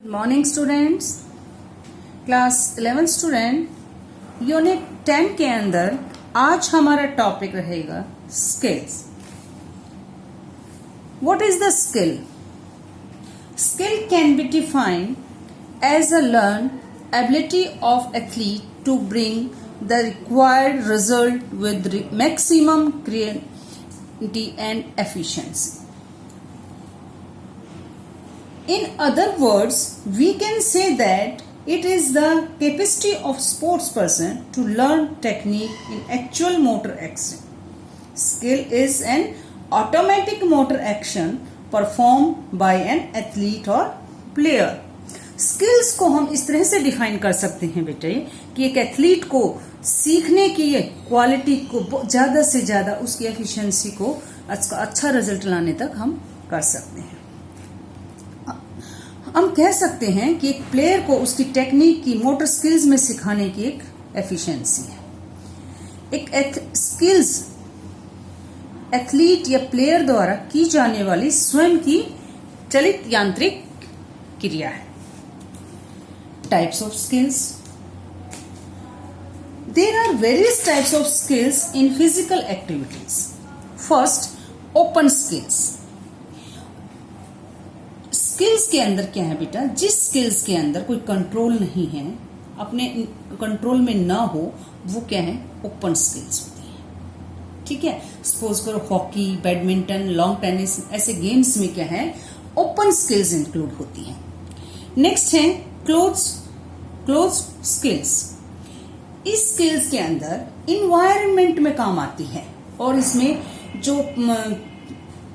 Good morning students. Class 11 student unit 10 के अंदर आज हमारा टॉपिक रहेगा skills. What is the skill? Skill can be defined as a learn ability of athlete to bring the required result with maximum creativity and efficiency. In other words, we can say that it is the capacity of sports person to learn technique in actual motor action. Skill is an automatic motor action performed by an athlete or player. Skills को हम इस तरह से define कर सकते हैं बेटे कि एक एथलीट को सीखने की क्वालिटी को ज्यादा से ज्यादा उसकी एफिशिएंसी को अच्छा रिजल्ट लाने तक हम कर सकते हैं. हम कह सकते हैं कि एक प्लेयर को उसकी टेक्निक की मोटर स्किल्स में सिखाने की एक एफिशिएंसी है. एक स्किल्स एथलीट या प्लेयर द्वारा की जाने वाली स्वयं की चलित यांत्रिक क्रिया है. Types of skills. There are various types of skills in physical activities. First, open skills. Skills के अंदर क्या है बेटा? जिस स्किल्स के अंदर कोई कंट्रोल नहीं है, अपने कंट्रोल में ना हो, वो क्या है? ओपन स्किल्स होती है. ठीक है. सपोज करो हॉकी, बैडमिंटन, लॉन्ग टेनिस, ऐसे गेम्स में क्या है? ओपन स्किल्स इंक्लूड होती है. नेक्स्ट है क्लोज स्किल्स. इस स्किल्स के अंदर इन्वायरमेंट में काम आती है और इसमें जो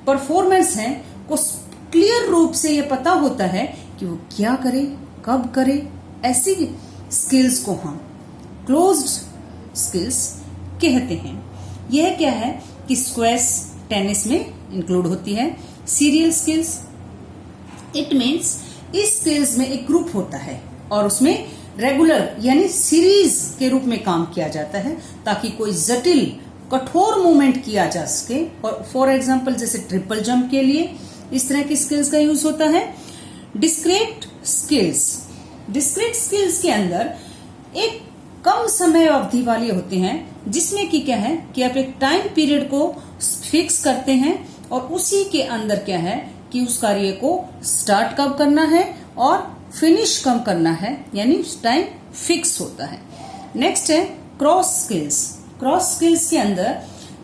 परफॉर्मेंस है को क्लियर रूप से ये पता होता है कि वो क्या करे, कब करे. ऐसी स्किल्स को हम क्लोज्ड स्किल्स कहते हैं. यह क्या है कि स्क्वैश, टेनिस में इंक्लूड होती है. सीरियल स्किल्स, इट मीन्स इस स्किल्स में एक ग्रुप होता है और उसमें रेगुलर यानी सीरीज के रूप में काम किया जाता है ताकि कोई जटिल कठोर मूवमेंट किया जा सके. और फॉर एग्जाम्पल जैसे ट्रिपल जंप के लिए इस तरह की स्किल्स का यूज होता है. Discrete skills. डिस्क्रीट स्किल्स के अंदर एक कम समय अवधि वाली होते हैं जिसमें कि क्या है कि आप एक टाइम पीरियड को फिक्स करते हैं और उसी के अंदर क्या है कि उस कार्य को स्टार्ट कब करना है और फिनिश कब करना है, यानी टाइम फिक्स होता है. नेक्स्ट है क्रॉस स्किल्स. क्रॉस स्किल्स के अंदर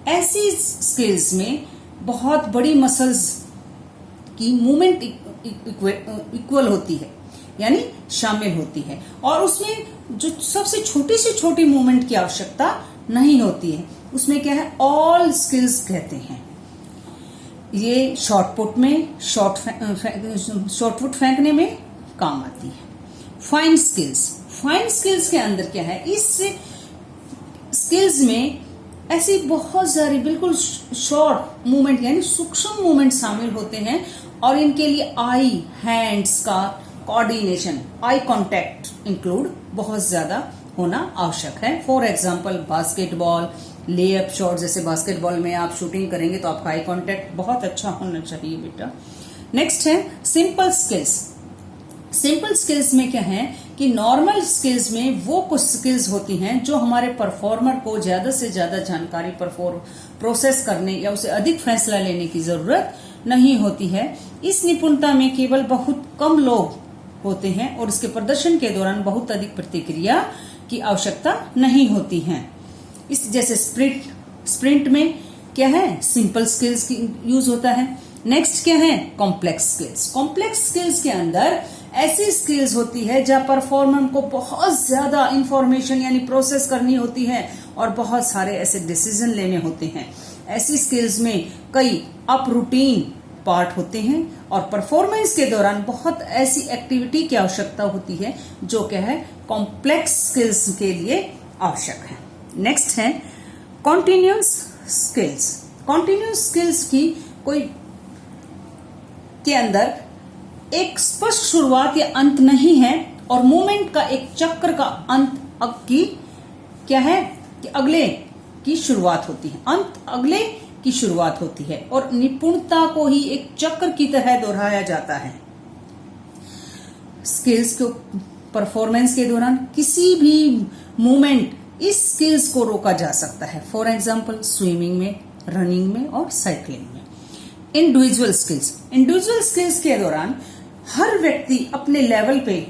ऐसी स्किल्स में बहुत बड़ी मसल्स की मूवमेंट इक्वल होती है, यानी शामिल होती है और उसमें जो सबसे छोटी से छोटी मूवमेंट की आवश्यकता नहीं होती है. उसमें क्या है? ऑल स्किल्स कहते हैं. ये शॉर्टपुट में शॉर्टपुट फेंकने में काम आती है. Fine skills. फाइन स्किल्स के अंदर क्या है? इस स्किल्स में ऐसी बहुत सारी बिल्कुल शॉर्ट मूवमेंट यानी सूक्ष्म मूवमेंट शामिल होते हैं और इनके लिए आई हैंड्स का कोऑर्डिनेशन, आई कांटेक्ट इंक्लूड बहुत ज्यादा होना आवश्यक है. For example basketball, layup shot. जैसे बास्केटबॉल में आप शूटिंग करेंगे तो आपका आई कांटेक्ट बहुत अच्छा होना चाहिए बेटा. नेक्स्ट है सिंपल स्किल्स. सिंपल स्किल्स में क्या है कि नॉर्मल स्किल्स में वो कुछ स्किल्स होती हैं जो हमारे परफॉर्मर को ज्यादा से ज्यादा जानकारी प्रोसेस करने या उसे अधिक फैसला लेने की जरूरत नहीं होती है. इस निपुणता में केवल बहुत कम लोग होते हैं और इसके प्रदर्शन के दौरान बहुत अधिक प्रतिक्रिया की आवश्यकता नहीं होती है. इस जैसे स्प्रिंट में क्या है? सिंपल स्किल्स की यूज होता है. नेक्स्ट क्या है? Complex skills. कॉम्प्लेक्स स्किल्स के अंदर ऐसी स्किल्स होती है जहां परफॉर्मर को बहुत ज्यादा इंफॉर्मेशन यानी प्रोसेस करनी होती है और बहुत सारे ऐसे डिसीजन लेने होते हैं. ऐसी स्किल्स में कई अप रूटीन पार्ट होते हैं और परफॉर्मेंस के दौरान बहुत ऐसी एक्टिविटी की आवश्यकता होती है जो क्या है? कॉम्प्लेक्स स्किल्स के लिए आवश्यक है. नेक्स्ट है कॉन्टिन्यूस स्किल्स. कॉन्टिन्यूस स्किल्स की कोई के अंदर एक स्पष्ट शुरुआत या अंत नहीं है और मूवमेंट का एक चक्र का अंत की क्या है कि अगले की शुरुआत होती है, अंत अगले की शुरुआत होती है और निपुणता को ही एक चक्र की तरह दोहराया जाता है. स्किल्स को परफॉर्मेंस के दौरान किसी भी मूवमेंट इस स्किल्स को रोका जा सकता है। फॉर एग्जाम्पल स्विमिंग में, रनिंग में और साइकिलिंग में। इंडिविजुअल स्किल्स के दौरान हर व्यक्ति अपने लेवल पे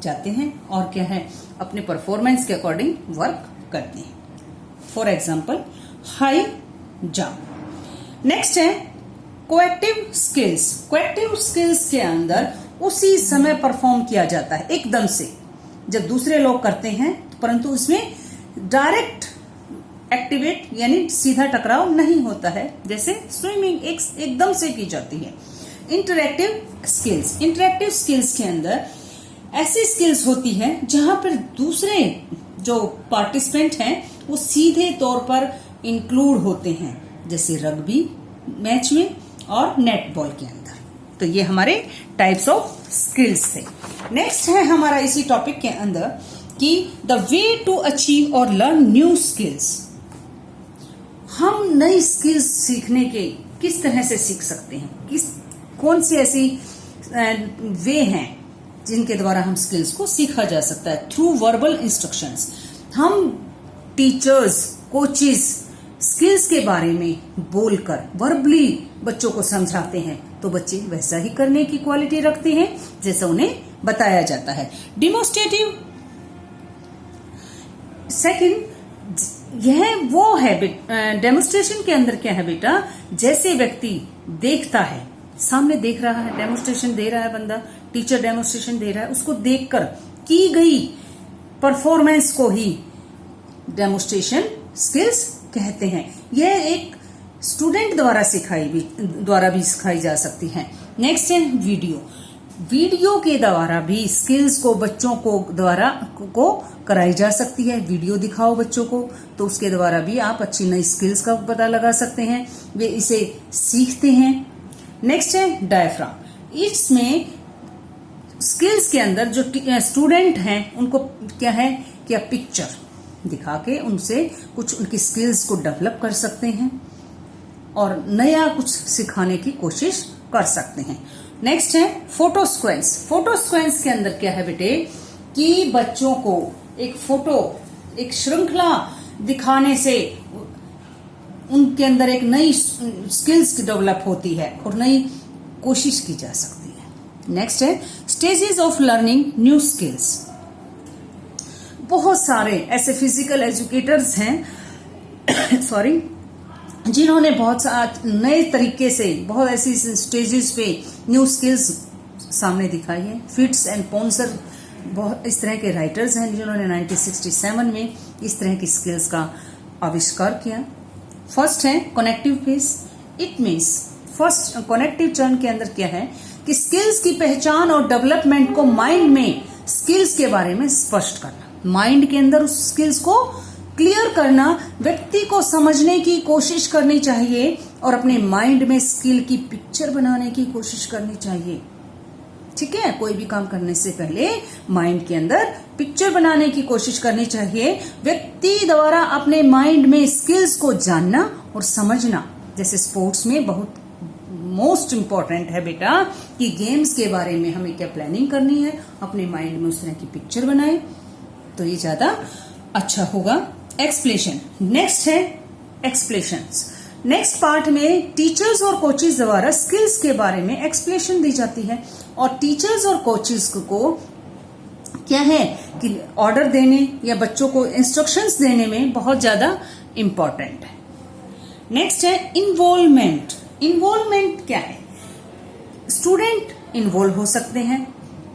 जाते हैं और क्या है, अपने परफॉर्मेंस के अकॉर्डिंग वर्क करते हैं। For example high jump. Next है कोएक्टिव स्किल्स के अंदर उसी समय परफॉर्म किया जाता है एकदम से, जब दूसरे लोग करते हैं, परंतु इसमें डायरेक्ट एक्टिवेट यानी सीधा टकराव नहीं होता है, जैसे स्विमिंग एकदम से की जाती है। इंटरैक्टिव स्किल्स के अंदर ऐसी स्किल्स होती है जहां पर दूसरे जो पार्टिसिपेंट हैं वो सीधे तौर पर इंक्लूड होते हैं, जैसे रग्बी मैच में और नेटबॉल के अंदर। तो ये हमारे टाइप्स ऑफ स्किल्स थे। नेक्स्ट है हमारा इसी टॉपिक के अंदर कि द वे टू अचीव और लर्न न्यू स्किल्स। हम नई स्किल्स सीखने के किस तरह से सीख सकते हैं, कौन सी ऐसी वे हैं जिनके द्वारा हम स्किल्स को सीखा जा सकता है। Through verbal instructions. हम टीचर्स, कोचेस स्किल्स के बारे में बोलकर वर्बली बच्चों को समझाते हैं तो बच्चे वैसा ही करने की क्वालिटी रखते हैं जैसा उन्हें बताया जाता है। डिमोन्स्ट्रेटिव सेकंड, यह वो है डेमोन्स्ट्रेशन के अंदर क्या है बेटा, जैसे व्यक्ति देखता है, सामने देख रहा है, डेमोन्स्ट्रेशन दे रहा है बंदा, टीचर डेमोन्स्ट्रेशन दे रहा है, उसको देखकर की गई परफॉर्मेंस को ही डेमोन्स्ट्रेशन स्किल्स कहते हैं। यह एक स्टूडेंट द्वारा भी सिखाई जा सकती है। नेक्स्ट है वीडियो के द्वारा भी स्किल्स को बच्चों को कराई जा सकती है। वीडियो दिखाओ बच्चों को तो उसके द्वारा भी आप अच्छी नई स्किल्स का पता लगा सकते हैं, वे इसे सीखते हैं। नेक्स्ट है डायफ्राम। इसमें स्किल्स के अंदर जो स्टूडेंट हैं उनको क्या है, क्या पिक्चर दिखा के उनसे कुछ उनकी स्किल्स को डेवलप कर सकते हैं और नया कुछ सिखाने की कोशिश कर सकते हैं। नेक्स्ट है फोटो स्क्वेंस के अंदर क्या है बेटे कि बच्चों को एक श्रृंखला दिखाने से उनके अंदर एक नई स्किल्स डेवलप होती है और नई कोशिश की जा सकती है। नेक्स्ट है stages of learning new skills. बहुत सारे ऐसे फिजिकल एजुकेटर्स हैं जिन्होंने बहुत नए तरीके से बहुत ऐसी स्टेजेस पे न्यू स्किल्स सामने दिखाई है। फिट्स एंड पोन्सर बहुत इस तरह के राइटर्स हैं जिन्होंने 1967 में इस तरह की स्किल्स का आविष्कार किया। फर्स्ट है connective phase. It means first connective चरण के अंदर क्या है कि स्किल्स की पहचान और डेवलपमेंट को माइंड में स्किल्स के बारे में स्पष्ट करना, माइंड के अंदर उस स्किल्स को क्लियर करना, व्यक्ति को समझने की कोशिश करनी चाहिए और अपने माइंड में स्किल की पिक्चर बनाने की कोशिश करनी चाहिए। ठीक है, कोई भी काम करने से पहले माइंड के अंदर पिक्चर बनाने की कोशिश करनी चाहिए। व्यक्ति द्वारा अपने माइंड में स्किल्स को जानना और समझना, जैसे स्पोर्ट्स में बहुत मोस्ट इम्पॉर्टेंट है बेटा कि गेम्स के बारे में हमें क्या प्लानिंग करनी है, अपने माइंड में उस तरह की पिक्चर बनाए तो ये ज्यादा अच्छा होगा। एक्सप्लेशन। नेक्स्ट है एक्सप्लेशंस। नेक्स्ट पार्ट में टीचर्स और कोचेस द्वारा स्किल्स के बारे में एक्सप्लेनेशन दी जाती है और टीचर्स और कोचेस को क्या है कि ऑर्डर देने या बच्चों को इंस्ट्रक्शंस देने में बहुत ज्यादा इम्पोर्टेंट है। नेक्स्ट है इन्वॉल्वमेंट। इन्वॉल्वमेंट क्या है, स्टूडेंट इन्वॉल्व हो सकते हैं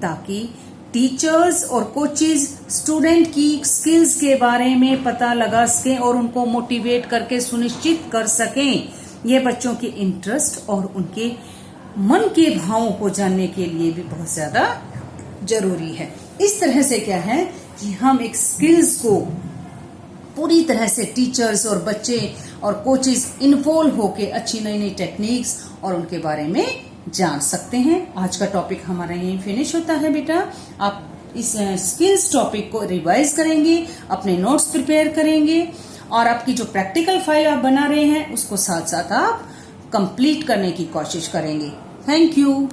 ताकि टीचर्स और कोचेस स्टूडेंट की स्किल्स के बारे में पता लगा सकें और उनको मोटिवेट करके सुनिश्चित कर सकें। ये बच्चों के इंटरेस्ट और उनके मन के भावों को जानने के लिए भी बहुत ज्यादा जरूरी है। इस तरह से क्या है कि हम एक स्किल्स को पूरी तरह से टीचर्स और बच्चे और कोचेस इन्वॉल्व होके अच्छी नई नई टेक्निक्स और उनके बारे में जान सकते हैं। आज का टॉपिक हमारा यहीं फिनिश होता है बेटा। आप इस स्किल्स टॉपिक को रिवाइज करेंगे, अपने नोट्स प्रिपेयर करेंगे और आपकी जो प्रैक्टिकल फाइल आप बना रहे हैं उसको साथ साथ आप कंप्लीट करने की कोशिश करेंगे। Thank you.